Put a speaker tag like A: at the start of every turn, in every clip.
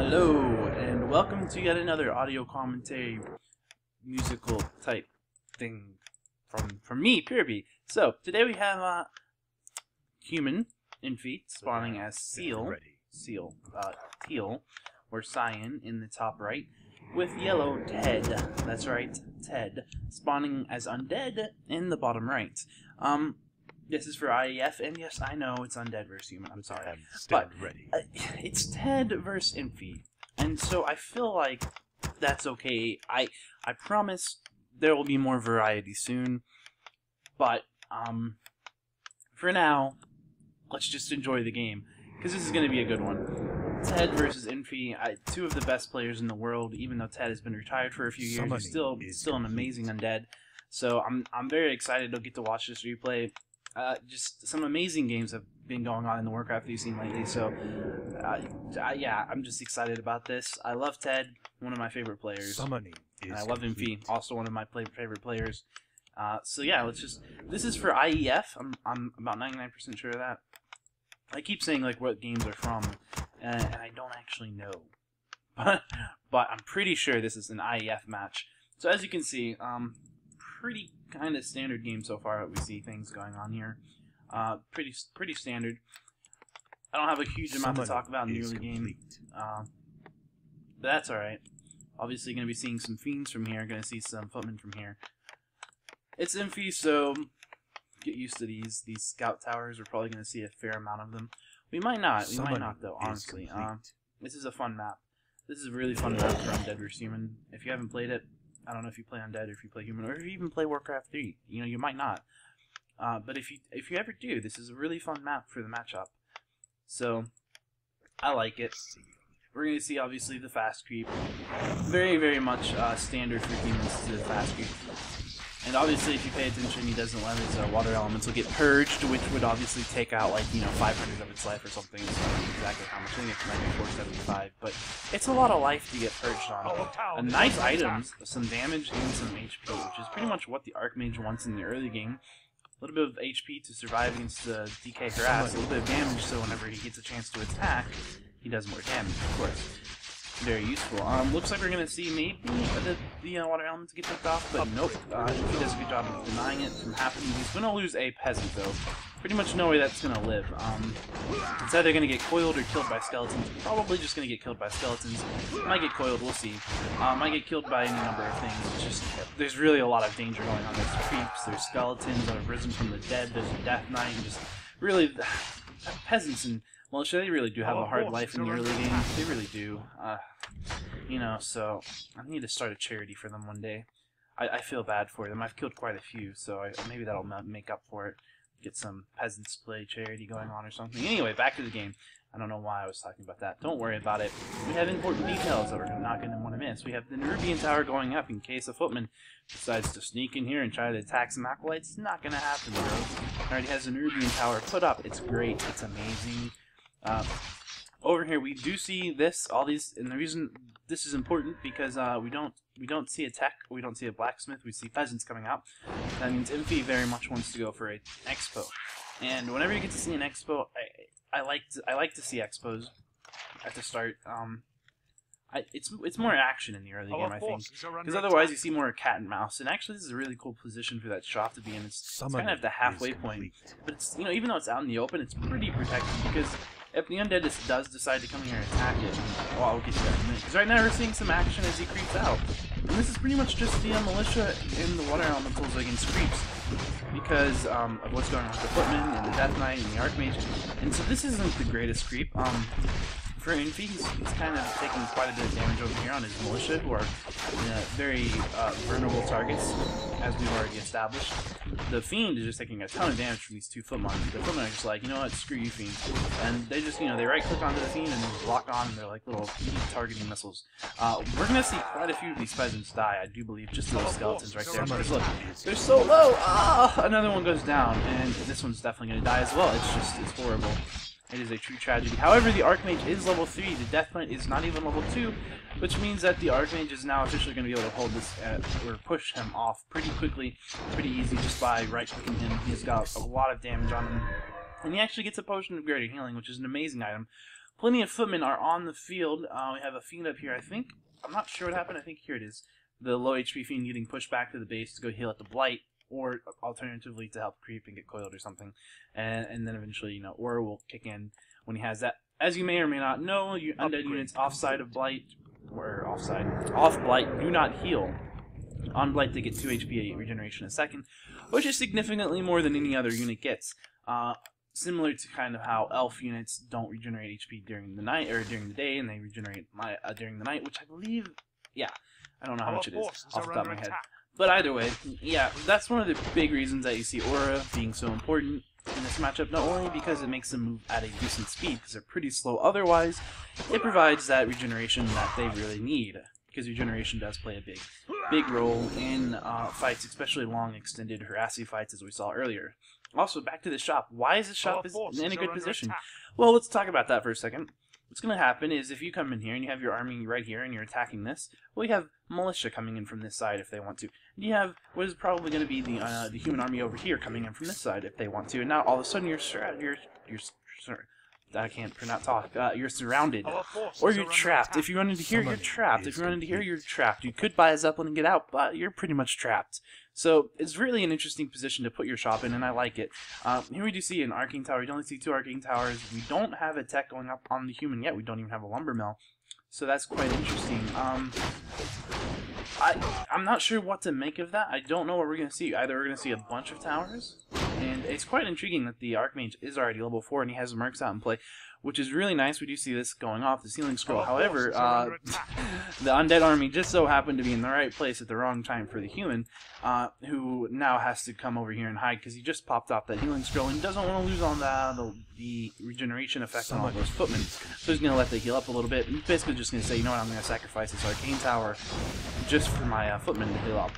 A: Hello, and welcome to yet another audio commentary musical type thing from me, Purebe. So, today we have human Infi spawning as teal, or cyan in the top right, with yellow Ted, that's right, Ted, spawning as undead in the bottom right. This is for IEF, and yes, I know it's undead versus human, I'm sorry. But it's Ted versus Infi, and so I feel like that's okay. I promise there will be more variety soon, but for now, let's just enjoy the game, because this is going to be a good one. Ted versus Infi, two of the best players in the world. Even though Ted has been retired for a few years, he's still an amazing undead. So I'm very excited to get to watch this replay. Just some amazing games have been going on in the Warcraft we've seen lately, so yeah, I'm just excited about this. I love Ted, one of my favorite players. And I love Infi, also one of my favorite players. So yeah, this is for IEF. I'm about 99% sure of that. I keep saying like what games are from, and I don't actually know, but I'm pretty sure this is an IEF match. So as you can see, pretty kind of standard game so far. We see things going on here. Pretty standard. I don't have a huge amount to talk about in the early game, but that's alright. Obviously going to be seeing some fiends from here, going to see some footmen from here. It's Infi, so get used to these scout towers. We're probably going to see a fair amount of them. We might not though, honestly. This is a fun map. This is a really fun map for Undead vs Human. If you haven't played it, I don't know if you play Undead or if you play Human, or if you even play Warcraft 3. You know, you might not. But if you ever do, this is a really fun map for the matchup. So, I like it. We're going to see, obviously, the fast creep. Very, very much standard for humans to the fast creep. And obviously, if you pay attention, he doesn't let his water elemental get purged, which would obviously take out, like, 500 of its life or something. So I don't know exactly how much. I think it might be 475, but it's a lot of life to get purged on. Nice items, some damage, and some HP, which is pretty much what the Archmage wants in the early game. A little bit of HP to survive against the DK harass, a little bit of damage so whenever he gets a chance to attack, he does more damage, of course. Very useful. Looks like we're going to see maybe the water element to get picked off, but nope. He does a good job of denying it from happening. He's going to lose a peasant, though. Pretty much no way that's going to live. It's either going to get coiled or killed by skeletons. Probably just going to get killed by skeletons. Might get coiled, we'll see. Might get killed by any number of things. It's just, there's really a lot of danger going on. There's creeps, there's skeletons that have risen from the dead, there's a death knight, and just really, peasants and militia, they really do have a hard life in the early game. They really do. You know, so I need to start a charity for them one day. I feel bad for them. I've killed quite a few, so maybe that'll make up for it. Get some peasants play charity going on or something. Anyway, back to the game. I don't know why I was talking about that. Don't worry about it. We have important details that we're not going to want to miss. We have the Nerubian Tower going up in case a footman decides to sneak in here and try to attack some acolytes. It's not going to happen, bro. Already has the Nerubian Tower put up. It's great. It's amazing. Over here we do see this, all these, and the reason this is important because we don't see a tech, we don't see a blacksmith, we see peasants coming out. That means Infi very much wants to go for an expo, and whenever you get to see an expo, I like to see expos at the start. It's more action in the early game, I think, because otherwise you see more cat and mouse. And actually, this is a really cool position for that shop to be in. It's kind of at the halfway point, but it's even though it's out in the open, it's pretty protected because if the undead does decide to come here and attack it, well, I'll get to that in a minute. Because right now we're seeing some action as he creeps out, and this is pretty much just the militia and the water elementals against creeps because of what's going on with the footman and the death knight and the archmage. And so this isn't the greatest creep. For Infi, he's kind of taking quite a bit of damage over here on his militia, who are very vulnerable targets, as we've already established. The Fiend is just taking a ton of damage from these two footmen. The footmen are just like, you know what, screw you, Fiend. And they just, they right-click onto the Fiend and then lock on, and they're like little targeting missiles. We're going to see quite a few of these peasants die, I do believe, just those skeletons right there. Because look, they're so low! Ah! Another one goes down, and this one's definitely going to die as well. It's horrible. It is a true tragedy. However, the Archmage is level 3, the Death Knight is not even level 2, which means that the Archmage is now officially going to be able to hold this, or push him off pretty quickly, pretty easy, just by right-clicking him. He's got a lot of damage on him. And he actually gets a Potion of Greater Healing, which is an amazing item. Plenty of footmen are on the field. We have a fiend up here, I think. I'm not sure what happened. I think here it is. The low HP fiend getting pushed back to the base to go heal at the blight, or alternatively to help creep and get coiled or something. And then eventually, you know, Aura will kick in when he has that. As you may or may not know, undead units offside of blight, or off blight, do not heal. On blight, they get 2 HP regeneration a second, which is significantly more than any other unit gets. Similar to kind of how elf units don't regenerate HP during the night or during the day, and they regenerate during the night, which I believe, yeah, I don't know how much it is off the top of my head. But either way, yeah, that's one of the big reasons that you see Aura being so important in this matchup, not only because it makes them move at a decent speed, because they're pretty slow otherwise, it provides that regeneration that they really need, because regeneration does play a big role in fights, especially long, extended, harassy fights, as we saw earlier. Also, back to the shop. Why is the shop in a good position? Well, let's talk about that for a second. What's going to happen is if you come in here and you have your army right here and you're attacking this, well, you have militia coming in from this side if they want to. You have what is probably going to be the human army over here coming in from this side if they want to. And now all of a sudden you're I can't talk. You're surrounded, or you're trapped. If you run into here, you're trapped. If you run into here, you're trapped. You could buy a Zeppelin and get out, but you're pretty much trapped. So it's really an interesting position to put your shop in, and I like it. Here we do see an arcane tower. We only see 2 arcane towers. We don't have a tech going up on the human yet. We don't even have a lumber mill. So that's quite interesting. I'm not sure what to make of that. I don't know what we're going to see. Either we're going to see a bunch of towers, and it's quite intriguing that the Archmage is already level 4 and he has mercs out in play, which is really nice. We do see this going off the ceiling scroll. However, the undead army just so happened to be in the right place at the wrong time for the human, who now has to come over here and hide because he just popped off that healing scroll and doesn't want to lose on the regeneration effect on all those footmen. So he's going to let the heal up a little bit. He's basically just going to say, you know what, I'm going to sacrifice this arcane tower just for my footmen to heal up.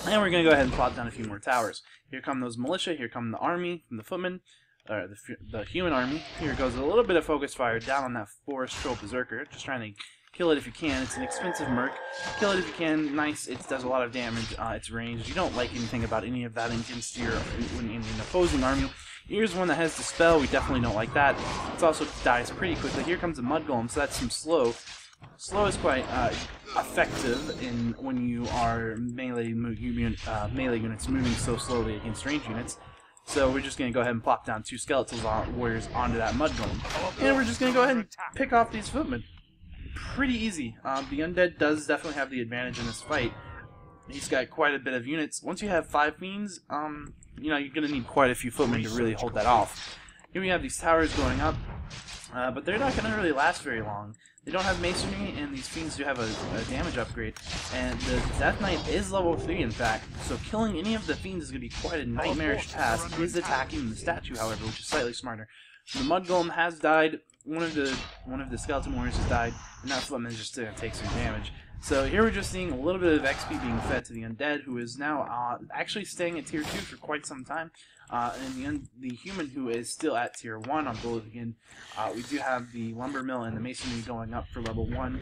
A: And we're going to go ahead and plot down a few more towers. Here come those militia, here come the army from the footmen. The human army. Here goes a little bit of focus fire down on that forest troll berserker. Just trying to kill it if you can. It's an expensive merc. Kill it if you can. Nice. It does a lot of damage. It's ranged. You don't like anything about any of that against your in an opposing army. Here's one that has the spell. We definitely don't like that. It also dies pretty quickly. Here comes a mud golem, so that's some slow. Slow is quite effective in when you are melee units moving so slowly against ranged units. So we're just going to go ahead and plop down 2 skeletal warriors onto that mud golem. And we're just going to go ahead and pick off these footmen. Pretty easy. The undead does definitely have the advantage in this fight. He's got quite a bit of units. Once you have 5 fiends, you know, you're going to need quite a few footmen to really hold that off. Here we have these towers going up, but they're not going to really last very long. They don't have masonry, and these fiends do have a damage upgrade. And the Death Knight is level 3, in fact, so killing any of the fiends is going to be quite a nightmarish task. He is attacking the statue, however, which is slightly smarter. The Mud Golem has died, one of the Skeleton Warriors has died, and that footman is just going to take some damage. So here we're just seeing a little bit of XP being fed to the undead, who is now actually staying at tier 2 for quite some time. And the human who is still at tier 1 on Gold again. We do have the lumber mill and the masonry going up for level 1,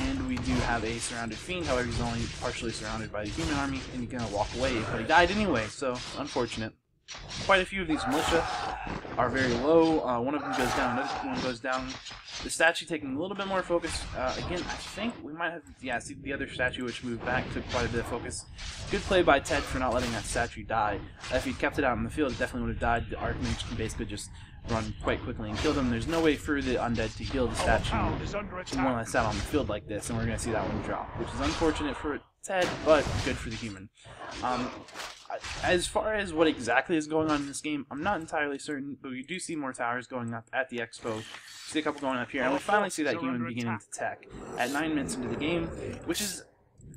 A: and we do have a surrounded fiend. However, he's only partially surrounded by the human army, and he's gonna walk away, but he died anyway, so unfortunate. Quite a few of these militia are very low. One of them goes down, another one goes down. The statue taking a little bit more focus. Again, I think we might have, yeah, see the other statue which moved back took quite a bit of focus. Good play by Ted for not letting that statue die. If he'd kept it out in the field, it definitely would have died. The Archmage can basically just run quite quickly and kill them. There's no way for the undead to heal the statue when it's out on the field like this, and we're going to see that one drop, which is unfortunate for Ted, but good for the human. As far as what exactly is going on in this game, I'm not entirely certain, but we do see more towers going up at the expo. See a couple going up here, and we finally see that human beginning to tech at 9 minutes into the game, which is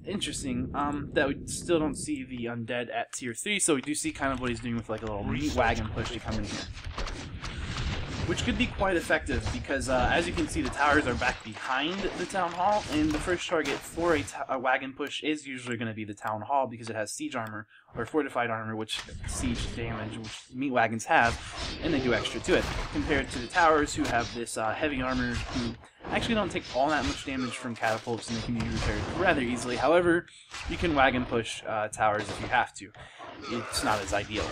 A: interesting, that we still don't see the undead at tier 3, so we do see kind of what he's doing with like a little meat wagon push to come in here. Which could be quite effective because, as you can see, the towers are back behind the town hall, and the first target for a wagon push is usually going to be the town hall because it has siege armor, or fortified armor, which siege damage, which meat wagons have, and they do extra to it, compared to the towers who have this heavy armor, who actually don't take all that much damage from catapults, and they can be repaired rather easily. However, you can wagon push towers if you have to. It's not as ideal.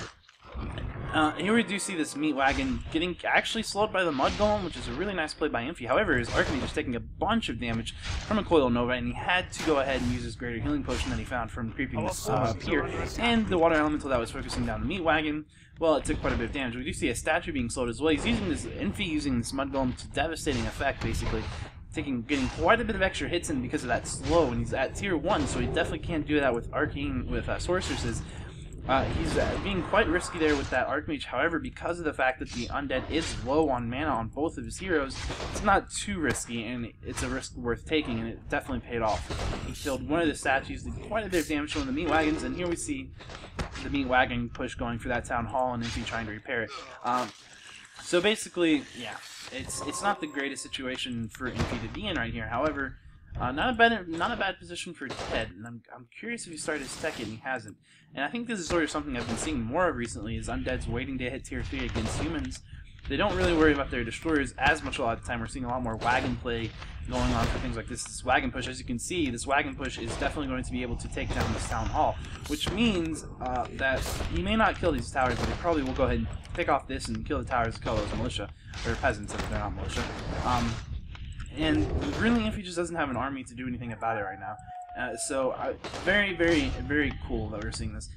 A: Here we do see this meat wagon getting actually slowed by the mud golem, which is a really nice play by Infi. However, his Archmage is taking a bunch of damage from a Coil Nova, and he had to go ahead and use his greater healing potion that he found from creeping this pier. And the water elemental that was focusing down the meat wagon, well, it took quite a bit of damage. We do see a statue being slowed as well. He's using this Infi using this mud golem to devastating effect, basically. Getting quite a bit of extra hits in because of that slow, and he's at tier 1, so he definitely can't do that with arcane, with sorceresses. He's being quite risky there with that Archmage. However, because of the fact that the undead is low on mana on both of his heroes, it's not too risky, and it's a risk worth taking, and it definitely paid off. He killed one of the statues, did quite a bit of damage on the meat wagons, and here we see the meat wagon push going for that town hall, and Infi trying to repair it. So basically, yeah, it's not the greatest situation for Infi to be in right here. However, not a bad position for Ted, and I'm curious if he started his tech, and he hasn't. And I think this is sort of something I've been seeing more of recently, is undeads waiting to hit tier 3 against humans. They don't really worry about their destroyers as much a lot of the time. We're seeing a lot more wagon play going on for things like this. This wagon push, as you can see, this wagon push is definitely going to be able to take down this town hall, which means that he may not kill these towers, but he probably will go ahead and pick off this and kill the towers, kill those militia, or peasants if they're not militia. And really, Infi just doesn't have an army to do anything about it right now. Very, very, very cool that we're seeing this.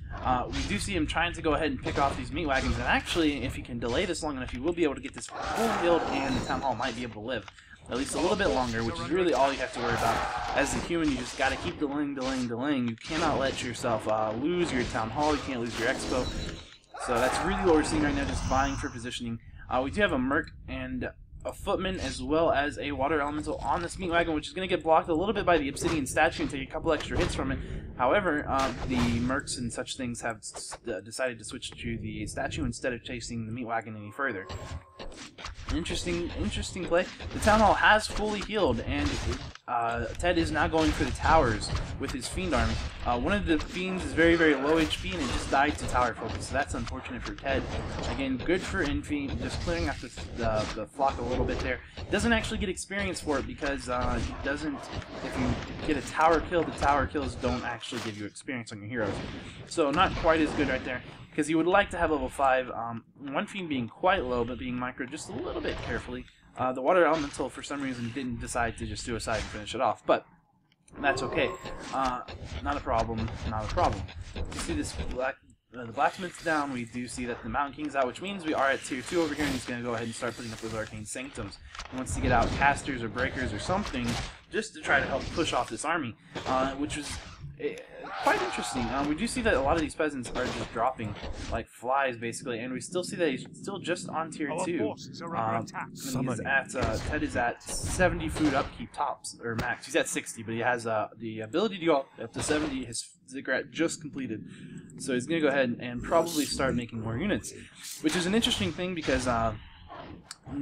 A: We do see him trying to go ahead and pick off these meat wagons, and actually, if he can delay this long enough, he will be able to get this full build, and the town hall might be able to live at least a little bit longer, which is really all you have to worry about. As a human, you just got to keep delaying. You cannot let yourself lose your town hall. You can't lose your expo. So that's really what we're seeing right now, just vying for positioning. We do have a merc and a footman, as well as a water elemental on this meat wagon, which is going to get blocked a little bit by the obsidian statue and take a couple extra hits from it. However, the mercs and such things have decided to switch to the statue instead of chasing the meat wagon any further. Interesting play. The town hall has fully healed, and Ted is now going for the towers with his fiend army. One of the fiends is very, very low HP, and it just died to tower focus, so that's unfortunate for Ted. Again, good for Infi, just clearing out the flock a little bit there. Doesn't actually get experience for it because he doesn't. If you get a tower kill, the tower kills don't actually give you experience on your heroes. So not quite as good right there, because you would like to have level 5. One fiend being quite low, but being micro just a little bit carefully. The water elemental, for some reason, didn't decide to just suicide and finish it off, but that's okay. Not a problem. Not a problem. You see this the blacksmith's down. We do see that the Mountain King's out, which means we are at tier 2 over here, and he's going to go ahead and start putting up those arcane sanctums. He wants to get out casters or breakers or something just to try to help push off this army, which was quite interesting. We do see that a lot of these peasants are just dropping like flies, basically, and we still see that he's still just on tier 2. He's at Ted is at 70 food upkeep tops, or max. He's at 60, but he has the ability to go up to 70. His ziggurat just completed, so he's going to go ahead and probably start making more units, which is an interesting thing because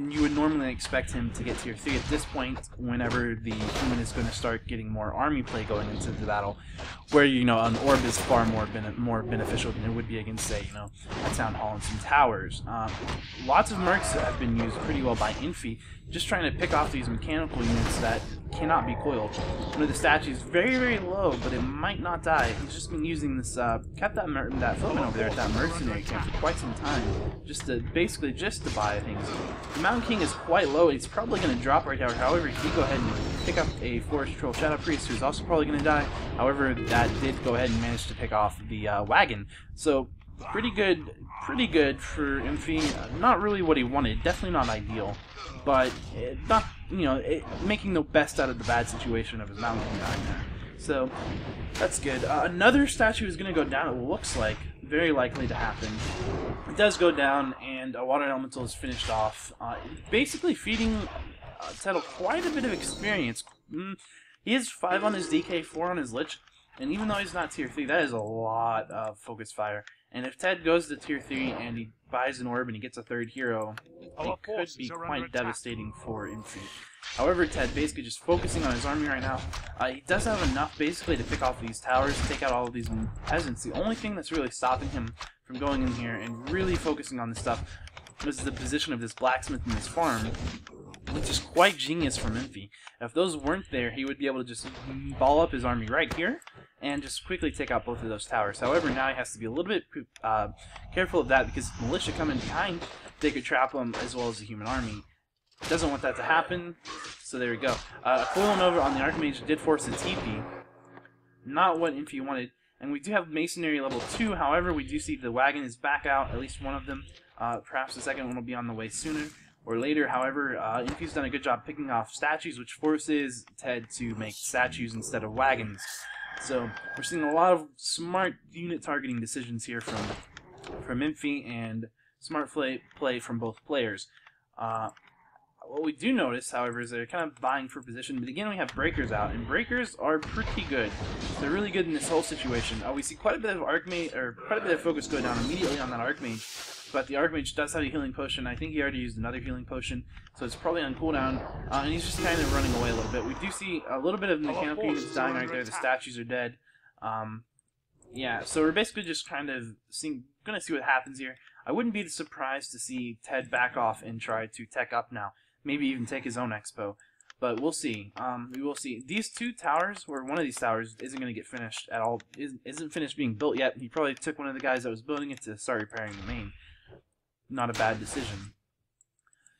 A: you would normally expect him to get tier 3 at this point whenever the human is going to start getting more army play going into the battle, where, you know, an orb is far more beneficial than it would be against, say, you know, a town hall and some towers. Lots of mercs have been used pretty well by Infi, just trying to pick off these mechanical units that cannot be coiled. One of the statues very, very low, but it might not die. He's just been using this, kept that footman over there at that mercenary camp for quite some time, just to basically to buy things. The Mountain King is quite low. He's probably going to drop right now. However, he did go ahead and pick up a Forest Troll Shadow Priest, who's also probably going to die. However, that did go ahead and manage to pick off the wagon. So pretty good for Infi. Not really what he wanted. Definitely not ideal, but not, you know, making the best out of the bad situation of his Mountain King dying there. So that's good. Another statue is going to go down. It looks like very likely to happen. It does go down, and a water elemental is finished off, basically feeding Ted quite a bit of experience. He has 5 on his DK, 4 on his Lich, and even though he's not tier 3, that is a lot of focus fire. And if Ted goes to tier 3 and he buys an orb and he gets a 3rd hero, it could be quite devastating for Infi. However, Ted basically just focusing on his army right now. He does have enough basically to pick off these towers, to take out all of these peasants. The only thing that's really stopping him from going in here and really focusing on this stuff was the position of this blacksmith in this farm. which is quite genius from Infi. If those weren't there, he would be able to just ball up his army right here and just quickly take out both of those towers. However, now he has to be a little bit careful of that, because if militia come in behind, they could trap him as well as the human army. Doesn't want that to happen, so there we go. Coiling over on the Archmage did force a TP. Not what Infi wanted. And we do have Masonry level 2, however, we do see the wagon is back out, at least one of them. Perhaps the second one will be on the way sooner or later. However, Infi's done a good job picking off statues, which forces Ted to make statues instead of wagons. So we're seeing a lot of smart unit targeting decisions here from Infi, and smart play from both players. What we do notice, however, is they're kind of vying for position. But again, we have breakers out, and breakers are pretty good. They're really good in this whole situation. We see quite a bit of Archmage, or quite a bit of focus go down immediately on that Archmage. But the Archmage does have a healing potion. I think he already used another healing potion, so it's probably on cooldown. And he's just kind of running away a little bit. We do see a little bit of mechanical units dying right there. The statues are dead. Yeah, so we're basically just kind of gonna see what happens here. I wouldn't be surprised to see Ted back off and try to tech up now. Maybe even take his own expo. But we'll see. We will see. These two towers, or one of these towers, isn't going to get finished at all. Isn't finished being built yet. He probably took one of the guys that was building it to start repairing the main. Not a bad decision.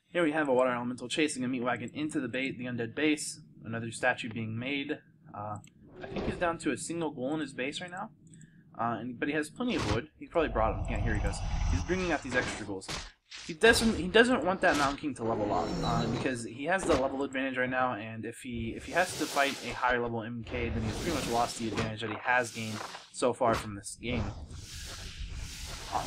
A: Here we have a water elemental chasing a meat wagon into the undead base. Another statue being made. I think he's down to a single goal in his base right now. But he has plenty of wood. He probably brought them. Yeah, here he goes. He's bringing out these extra goals. He doesn't want that Mountain King to level up because he has the level advantage right now, and if he has to fight a higher level MK, then he's pretty much lost the advantage that he has gained so far from this game.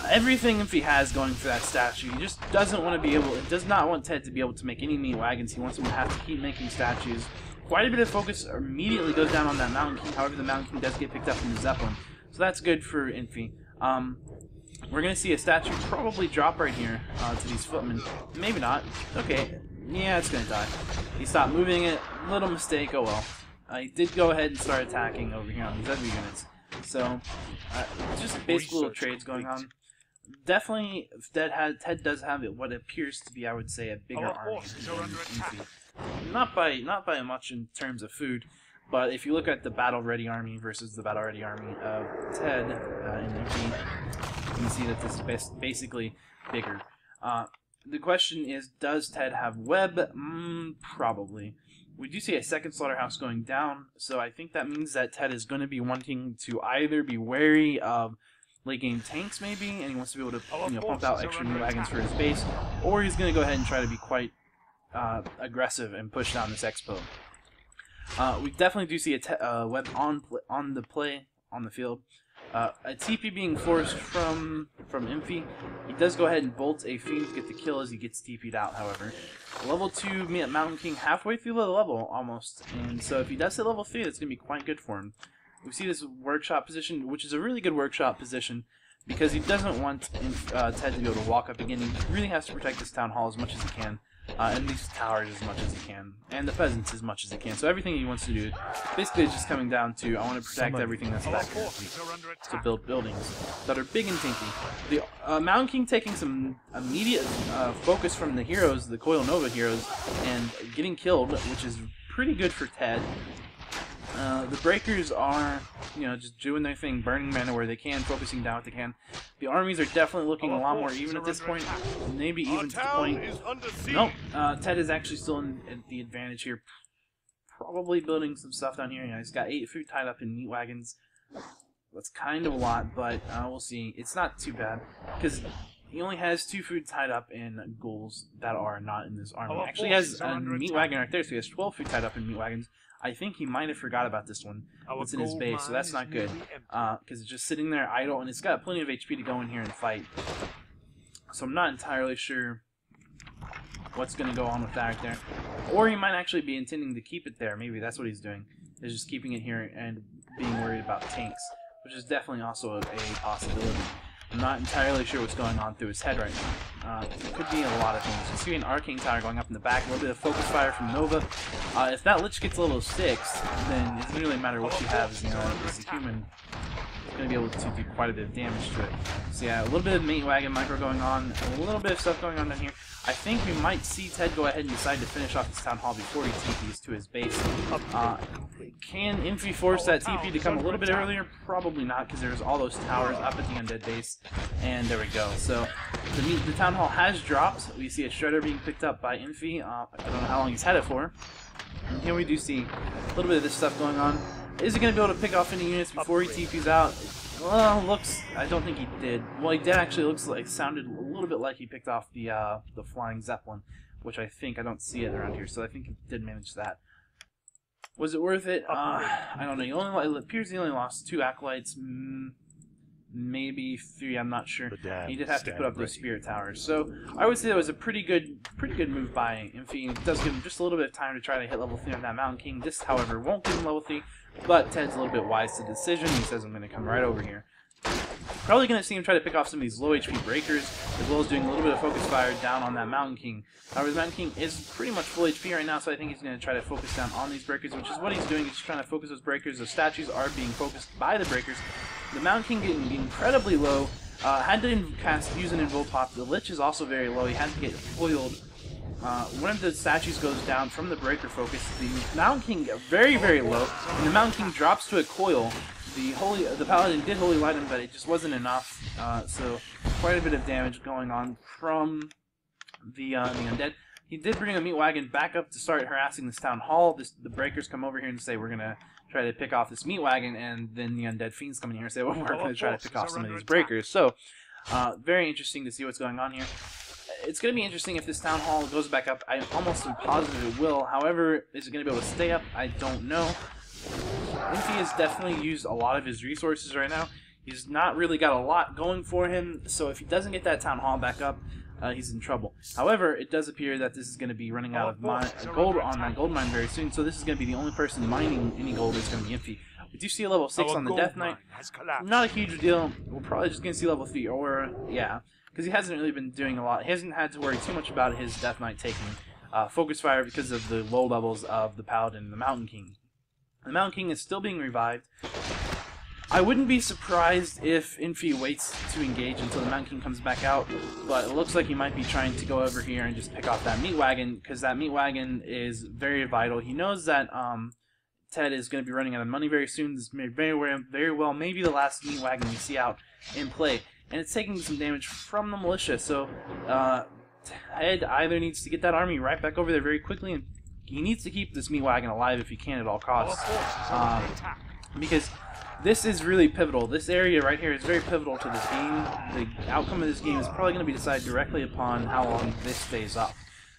A: Everything Infi has going for that statue, he just doesn't want to be able. It does not want Ted to be able to make any meat wagons. He wants him to have to keep making statues. Quite a bit of focus immediately goes down on that Mountain King. However, the Mountain King does get picked up in the Zeppelin, so that's good for Infi. We're going to see a statue probably drop right here to these footmen. Maybe not. Okay. Yeah, it's going to die. He stopped moving it. Little mistake. Oh well. He did go ahead and start attacking over here on these other units. So, just basic little trades going on. Definitely, Ted does have what appears to be, I would say, a bigger army than Infi. Not by much in terms of food. But if you look at the battle-ready army versus the battle-ready army of Ted in Infi, you can see that this is basically bigger. The question is, does Ted have web? Probably. We do see a second slaughterhouse going down, so I think that means that Ted is going to be wanting to either be wary of late game tanks, maybe, and he wants to be able to pump out extra new wagons for his base, or he's going to go ahead and try to be quite aggressive and push down this expo. We definitely do see a web on the field. A TP being forced from Infi. He does go ahead and bolt a Fiend to get the kill as he gets TP'd out, however. Level 2 Mountain King halfway through the level, almost. And so if he does hit level 3, that's going to be quite good for him. We see this workshop position, which is a really good workshop position, because he doesn't want Ted to be able to walk up again. He really has to protect this town hall as much as he can. And these towers as much as he can, and the peasants as much as he can. So everything he wants to do, basically, is just coming down to, I want to protect everything that's back here. To build buildings that are big and tanky. The Mountain King taking some immediate focus from the heroes, the Coil Nova heroes, and getting killed, which is pretty good for Ted. The breakers are, just doing their thing, burning mana where they can, focusing down what they can. The armies are definitely looking a lot more even at this point, maybe even to the point. Nope, Ted is actually still in the advantage here. Probably building some stuff down here. He's got 8 food tied up in meat wagons. That's kind of a lot, but we'll see. It's not too bad because he only has 2 food tied up in ghouls that are not in this army. Actually, he has a meat wagon right there, so he has 12 food tied up in meat wagons. I think he might have forgot about this one. It's in his base, so that's not good. Because it's just sitting there idle, and it's got plenty of HP to go in here and fight. So I'm not entirely sure what's going to go on with that right there. Or he might actually be intending to keep it there. Maybe that's what he's doing. Is just keeping it here and being worried about tanks. Which is definitely also a possibility. I'm not entirely sure what's going on through his head right now. It could be a lot of things. You see an Arcane Tower going up in the back, a little bit of focus fire from Nova. If that Lich gets level 6, then it doesn't really matter what you have as a human. going to be able to do quite a bit of damage to it. So yeah, a little bit of mate wagon micro going on, a little bit of stuff going on down here. I think we might see Ted go ahead and decide to finish off this town hall before he TPs to his base. Can Infi force that TP to come a little bit earlier? Probably not, because there's all those towers up at the undead base. And there we go. So the town hall has dropped. We see a shredder being picked up by Infi. I don't know how long he's had it for. And here we do see a little bit of this stuff going on. Is he going to be able to pick off any units before he TPs out? Well, looks. I don't think he did. Well, he did actually. Sounded a little bit like he picked off the flying zeppelin, which I don't see it around here. So I think he did manage that. Was it worth it? I don't know. It appears he only lost 2 acolytes, maybe 3. I'm not sure. He did have to put up those spirit towers. So I would say that was a pretty good move by Infi. It does give him just a little bit of time to try to hit level 3 on that Mountain King. This, however, won't give him level 3. But Ted's a little bit wise to the decision. He says, I'm going to come right over here. Probably going to see him try to pick off some of these low HP breakers, as well as doing a little bit of focus fire down on that Mountain King. However, the Mountain King is pretty much full HP right now, so I think he's going to try to focus down on these breakers, which is what he's doing. He's just trying to focus those breakers. The statues are being focused by the breakers. The Mountain King getting incredibly low. Had to use an Invoke Pop. The Lich is also very low. He had to get foiled. One of the statues goes down from the breaker focus. The Mountain King very, very low, and the Mountain King drops to a coil. The Paladin did Holy Light him, but it just wasn't enough. So quite a bit of damage going on from the undead. He did bring a meat wagon back up to start harassing this town hall. The breakers come over here and say, we're gonna try to pick off this meat wagon, and then the undead fiends come in here and say, well, we're gonna try to pick off some of these breakers. So very interesting to see what's going on here. It's going to be interesting if this town hall goes back up. I almost am positive it will. However, is it going to be able to stay up? I don't know. Infi has definitely used a lot of his resources right now. He's not really got a lot going for him, so if he doesn't get that town hall back up, he's in trouble. However, it does appear that this is going to be running out of gold on that gold mine very soon, so this is going to be the only person mining any gold is going to be Infi. We do see a level 6 on the Death Knight. Not a huge deal. We're probably just going to see level 3, or, yeah. Because he hasn't really been doing a lot. He hasn't had to worry too much about his Death Knight taking focus fire because of the low levels of the Paladin and the Mountain King. The Mountain King is still being revived. I wouldn't be surprised if Infi waits to engage until the Mountain King comes back out, but it looks like he might be trying to go over here and just pick off that meat wagon, because that meat wagon is very vital. He knows that Ted is going to be running out of money very soon. This may very well maybe the last meat wagon we see out in play. And it's taking some damage from the militia, so Ted either needs to get that army right back over there very quickly, and he needs to keep this meat wagon alive if he can at all costs, because this is really pivotal. This area right here is very pivotal to this game. The outcome of this game is probably going to be decided directly upon how long this stays up.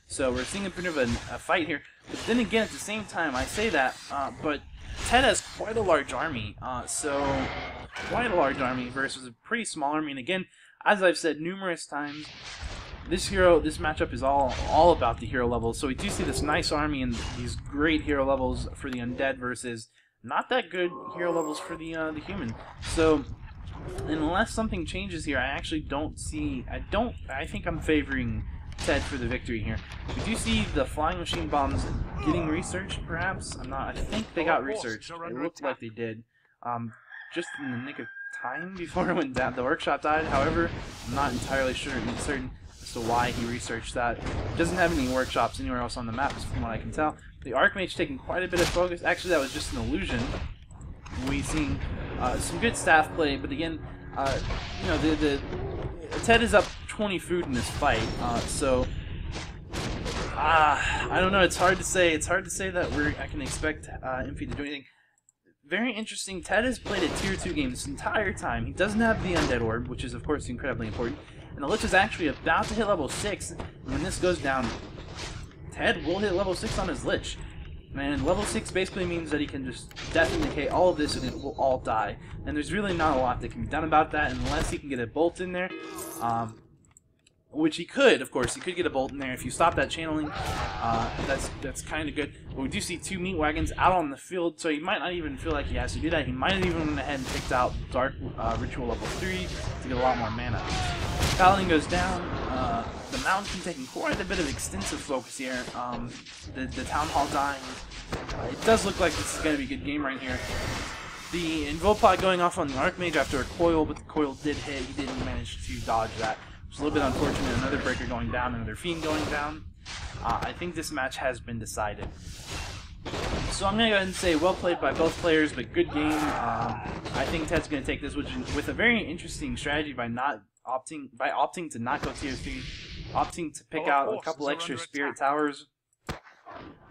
A: So we're seeing a bit of a fight here, but then again, at the same time, I say that, but Ted has quite a large army, quite a large army versus a pretty small army. And again, as I've said numerous times, this matchup is all about the hero levels. So we do see this nice army and these great hero levels for the undead versus not that good hero levels for the human. So unless something changes here, I actually don't see. I think I'm favoring Ted for the victory here. We do see the flying machine bombs getting researched, perhaps. I think they got researched. It looked like they did. Just in the nick of time before when the workshop died. However, I'm not entirely certain as to why he researched that. He doesn't have any workshops anywhere else on the map, from what I can tell. The Archmage taking quite a bit of focus. Actually, that was just an illusion. We've seen some good staff play, but again, you know, the Ted is up 20 food in this fight, so I don't know. It's hard to say. It's hard to say that I can expect Infi to do anything. Very interesting. Ted has played a tier 2 game this entire time. He doesn't have the Undead Orb, which is of course incredibly important. And the Lich is actually about to hit level 6. And when this goes down, Ted will hit level 6 on his Lich. And level 6 basically means that he can just death indicate all of this and it will all die. And there's really not a lot that can be done about that unless he can get a bolt in there. Which he could, of course. He could get a bolt in there if you stop that channeling. That's kind of good. But we do see 2 meat wagons out on the field, so he might not even feel like he has to do that. He might have even went ahead and picked out Dark Ritual level 3 to get a lot more mana. Paladin goes down. The Mountain King taking quite a bit of extensive focus here. The Town Hall dying. It does look like this is going to be a good game right here. The invoke pod going off on the Archmage after a coil, but the coil did hit. He didn't manage to dodge that. Which is a little bit unfortunate. Another breaker going down, another fiend going down. I think this match has been decided. So I'm going to go ahead and say well played by both players, but good game. I think Ted's going to take this with a very interesting strategy by opting to not go tier 3, opting to pick out a couple extra spirit towers.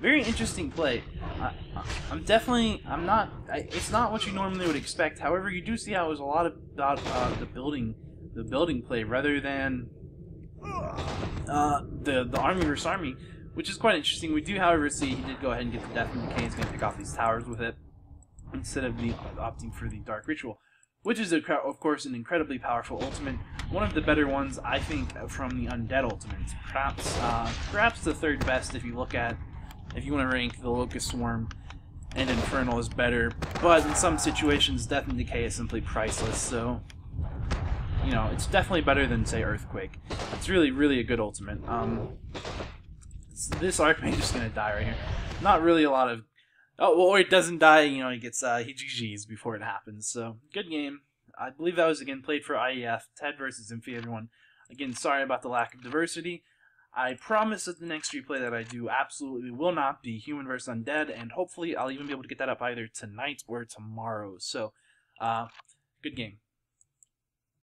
A: Very interesting play. It's not what you normally would expect. However, you do see how it was a lot about the building play rather than the army versus army, which is quite interesting. We do, however, see he did go ahead and get the death and decay. He's going to pick off these towers with it instead of opting for the dark ritual, which is of course an incredibly powerful ultimate. One of the better ones, I think, from the undead ultimates. Perhaps the third best if you want to rank the Locust Swarm and Infernal is better, but in some situations Death and Decay is simply priceless, so you know, it's definitely better than, say, Earthquake. It's really, really a good ultimate. This Archmage is going to die right here. Not really a lot of... Oh, well, or it doesn't die, you know, he GG's before it happens, so good game. I believe that was, again, played for IEF, Ted versus Infi, everyone. Again, sorry about the lack of diversity. I promise that the next replay that I do absolutely will not be Human vs. Undead, and hopefully I'll even be able to get that up either tonight or tomorrow. So, good game.